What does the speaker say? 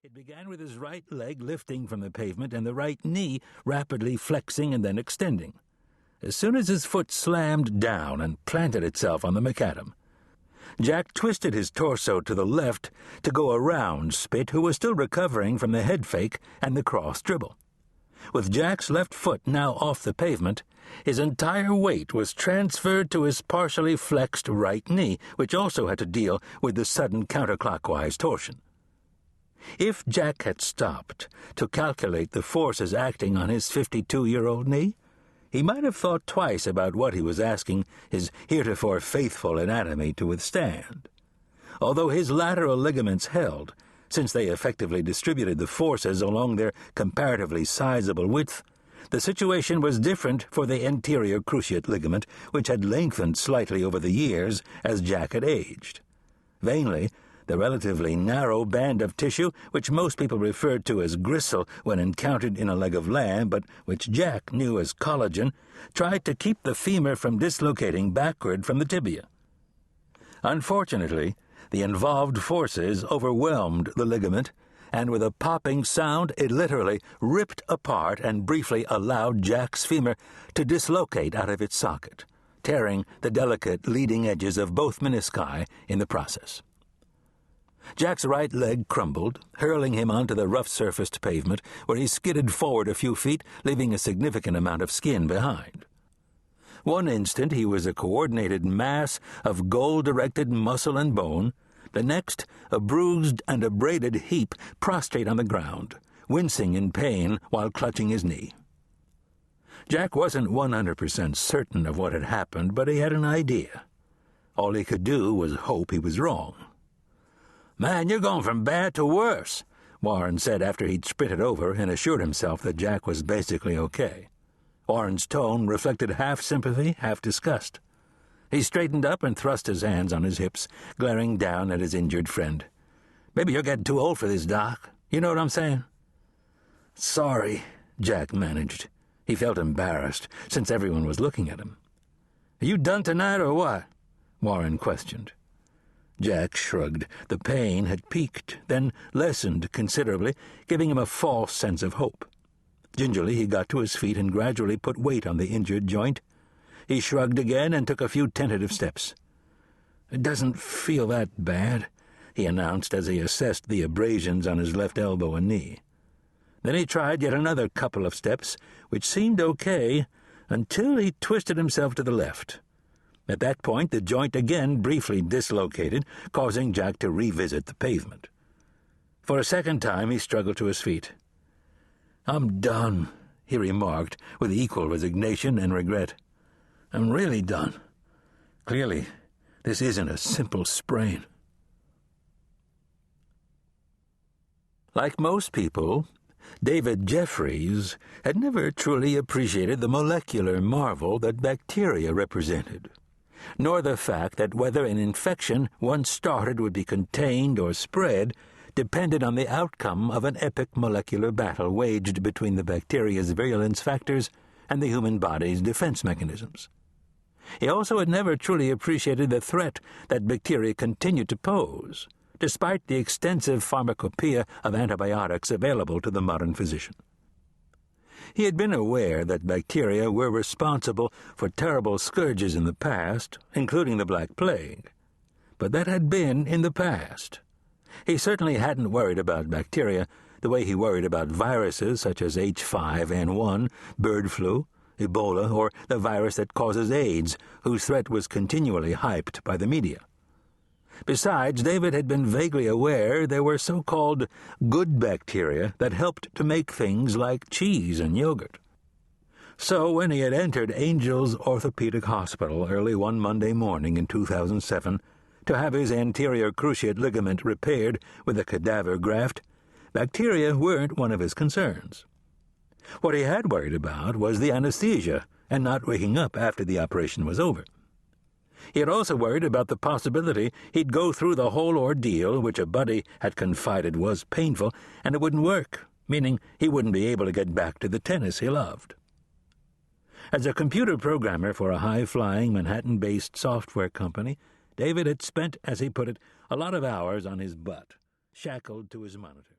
It began with his right leg lifting from the pavement and the right knee rapidly flexing and then extending. As soon as his foot slammed down and planted itself on the macadam, Jack twisted his torso to the left to go around Spit, who was still recovering from the head fake and the cross dribble. With Jack's left foot now off the pavement, his entire weight was transferred to his partially flexed right knee, which also had to deal with the sudden counterclockwise torsion. If Jack had stopped to calculate the forces acting on his 52-year-old knee, he might have thought twice about what he was asking his heretofore faithful anatomy to withstand. Although his lateral ligaments held, since they effectively distributed the forces along their comparatively sizable width, the situation was different for the anterior cruciate ligament, which had lengthened slightly over the years as Jack had aged. Vainly, the relatively narrow band of tissue, which most people referred to as gristle when encountered in a leg of lamb, but which Jack knew as collagen, tried to keep the femur from dislocating backward from the tibia. Unfortunately, the involved forces overwhelmed the ligament, and with a popping sound it literally ripped apart and briefly allowed Jack's femur to dislocate out of its socket, tearing the delicate leading edges of both menisci in the process. Jack's right leg crumbled, hurling him onto the rough-surfaced pavement, where he skidded forward a few feet, leaving a significant amount of skin behind. One instant he was a coordinated mass of goal-directed muscle and bone, the next a bruised and abraded heap prostrate on the ground, wincing in pain while clutching his knee. Jack wasn't 100% certain of what had happened, but he had an idea. All he could do was hope he was wrong. "Man, you're going from bad to worse," Warren said after he'd sprinted over and assured himself that Jack was basically okay. Warren's tone reflected half sympathy, half disgust. He straightened up and thrust his hands on his hips, glaring down at his injured friend. "Maybe you're getting too old for this, Doc. You know what I'm saying?" "Sorry," Jack managed. He felt embarrassed, since everyone was looking at him. "Are you done tonight or what?" Warren questioned. Jack shrugged. The pain had peaked, then lessened considerably, giving him a false sense of hope. Gingerly he got to his feet and gradually put weight on the injured joint. He shrugged again and took a few tentative steps. "It doesn't feel that bad," he announced as he assessed the abrasions on his left elbow and knee. Then he tried yet another couple of steps, which seemed okay, until he twisted himself to the left. At that point, the joint again briefly dislocated, causing Jack to revisit the pavement. For a second time, he struggled to his feet. "I'm done," he remarked, with equal resignation and regret. "I'm really done. Clearly, this isn't a simple sprain." Like most people, David Jeffries had never truly appreciated the molecular marvel that bacteria represented, nor the fact that whether an infection once started would be contained or spread depended on the outcome of an epic molecular battle waged between the bacteria's virulence factors and the human body's defense mechanisms. He also had never truly appreciated the threat that bacteria continued to pose, despite the extensive pharmacopoeia of antibiotics available to the modern physician. He had been aware that bacteria were responsible for terrible scourges in the past, including the Black Plague. But that had been in the past. He certainly hadn't worried about bacteria the way he worried about viruses such as H5N1, bird flu, Ebola, or the virus that causes AIDS, whose threat was continually hyped by the media. Besides, David had been vaguely aware there were so-called good bacteria that helped to make things like cheese and yogurt. So when he had entered Angels Orthopedic Hospital early one Monday morning in 2007 to have his anterior cruciate ligament repaired with a cadaver graft, bacteria weren't one of his concerns. What he had worried about was the anesthesia and not waking up after the operation was over. He had also worried about the possibility he'd go through the whole ordeal, which a buddy had confided was painful, and it wouldn't work, meaning he wouldn't be able to get back to the tennis he loved. As a computer programmer for a high-flying Manhattan-based software company, David had spent, as he put it, a lot of hours on his butt, shackled to his monitor.